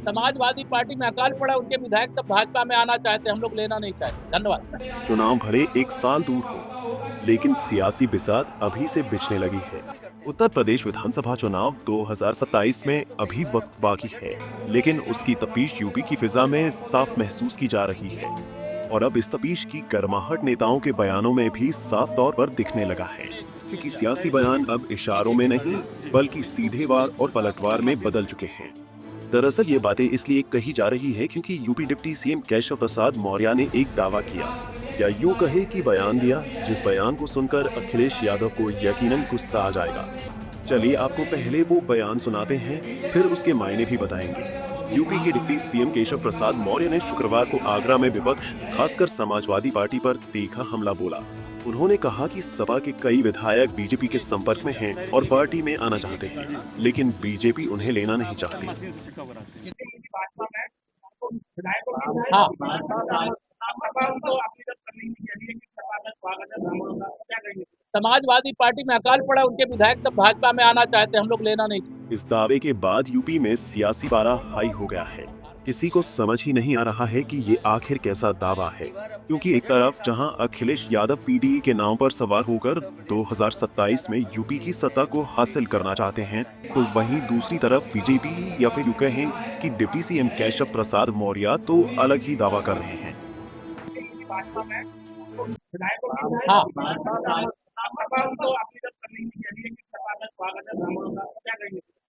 Samajwadi party में अकाल पड़ा, उनके विधायक तब भाजपा में आना चाहते, हम लोग लेना नहीं चाहते। धन्यवाद। चुनाव भले एक साल दूर हो, लेकिन सियासी बिसात अभी से बिछने लगी है। उत्तर प्रदेश विधानसभा चुनाव 2027 में अभी वक्त बाकी है, लेकिन उसकी तपीश यूपी की फिजा में साफ महसूस की जा रही है। और अब इस तपीश की गर्माहट नेताओं के बयानों में भी साफ तौर पर दिखने लगा है, क्योंकि सियासी बयान अब इशारों में नहीं, बल्कि सीधे वार और पलटवार में बदल चुके हैं। दरअसल ये बातें इसलिए कही जा रही है क्योंकि UP deputy CM Keshav Prasad Maurya ने एक दावा किया, या यूं कहे कि बयान दिया, जिस बयान को सुनकर अखिलेश यादव को यकीनन गुस्सा आ जाएगा। चलिए आपको पहले वो बयान सुनाते हैं, फिर उसके मायने भी बताएंगे। यूपी के डिप्टी सीएम केशव प्रसाद मौर्य ने शुक्रवार को आगरा में विपक्ष, खासकर समाजवादी पार्टी पर तीखा हमला बोला। उन्होंने कहा कि सपा के कई विधायक बीजेपी के संपर्क में हैं और पार्टी में आना चाहते हैं, लेकिन बीजेपी उन्हें लेना नहीं चाहती। हाँ, समाजवादी पार्टी में अकाल पड़ा, उनके विधायक तब भाजपा में आना चाहते, हम लोग लेना नहीं चाहते। इस दावे के बाद यूपी में सियासी पारा हाई हो गया है। किसी को समझ ही नहीं आ रहा है कि ये आखिर कैसा दावा है, क्योंकि एक तरफ जहां अखिलेश यादव पीडी के नाम पर सवार होकर 2027 में यूपी की सत्ता को हासिल करना चाहते हैं, तो वहीं दूसरी तरफ बीजेपी या फिर यूं कहें कि डिप्टी सीएम केशव प्रसाद मौर्य तो अलग ही दावा कर रहे हैं। हाँ,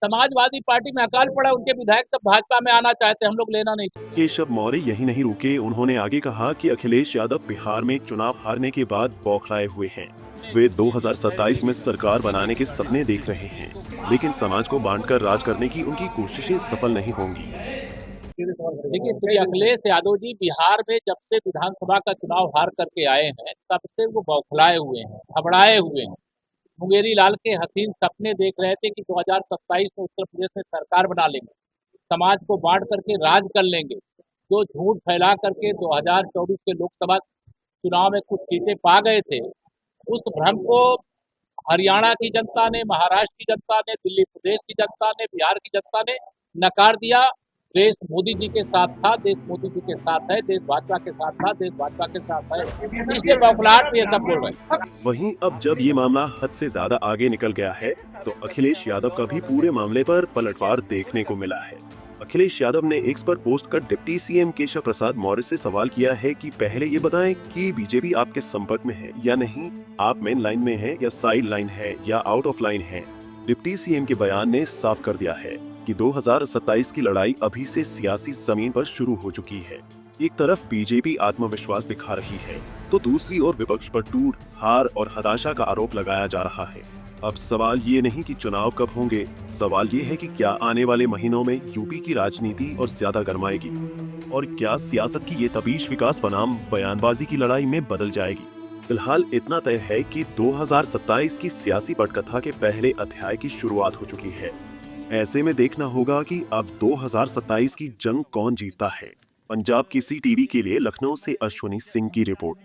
समाजवादी पार्टी में अकाल पड़ा, उनके विधायक तब भाजपा में आना चाहते, हम लोग लेना नहीं चाहते। केशव मौर्य यही नहीं रुके, उन्होंने आगे कहा कि अखिलेश यादव बिहार में चुनाव हारने के बाद बौखलाए हुए हैं। वे 2027 में सरकार बनाने के सपने देख रहे हैं, लेकिन समाज को बांटकर राज करने की उनकी कोशिशें सफल नहीं होंगी। देखिए, श्री अखिलेश यादव जी बिहार में जब से विधानसभा का चुनाव हार करके आए हैं, तब से वो बौखलाए हुए हैं, घबराए हुए हैं। मुंगेरी लाल के हसीन सपने देख रहे थे कि 2027 में उत्तर प्रदेश में सरकार बना लेंगे, समाज को बांट करके राज कर लेंगे। जो झूठ फैला करके 2024 के लोकसभा चुनाव में कुछ सीटें पा गए थे, उस भ्रम को हरियाणा की जनता ने, महाराष्ट्र की जनता ने, दिल्ली प्रदेश की जनता ने, बिहार की जनता ने नकार दिया। देश मोदी जी के साथ था, देश मोदी जी के साथ है, देश भाजपा के साथ था, देश भाजपा के साथ है। इसलिए बौखलाहट में ये सब बोल रहे हैं। वहीं अब जब ये मामला हद से ज्यादा आगे निकल गया है, तो अखिलेश यादव का भी पूरे मामले पर पलटवार देखने को मिला है। अखिलेश यादव ने एक्स पर पोस्ट कर डिप्टी सीएम केशव प्रसाद मौर्य से सवाल किया है कि पहले ये बताएं कि बीजेपी आपके संपर्क में है या नहीं, आप मेन लाइन में हैं या साइड लाइन है या आउट ऑफ लाइन है। डिप्टी सीएम के बयान ने साफ कर दिया है कि 2027 की लड़ाई अभी से सियासी जमीन पर शुरू हो चुकी है। एक तरफ बीजेपी आत्मविश्वास दिखा रही है, तो दूसरी ओर विपक्ष पर टूट, हार और हताशा का आरोप लगाया जा रहा है। अब सवाल ये नहीं कि चुनाव कब होंगे, सवाल ये है कि क्या आने वाले महीनों में यूपी की राजनीति और ज्यादा गरमाएगी, और क्या सियासत की ये तपीश विकास बनाम बयानबाजी की लड़ाई में बदल जाएगी। फिलहाल इतना तय है कि 2027 की सियासी पटकथा के पहले अध्याय की शुरुआत हो चुकी है। ऐसे में देखना होगा कि अब 2027 की जंग कौन जीतता है। पंजाब की सी टीवी के लिए लखनऊ से अश्वनी सिंह की रिपोर्ट।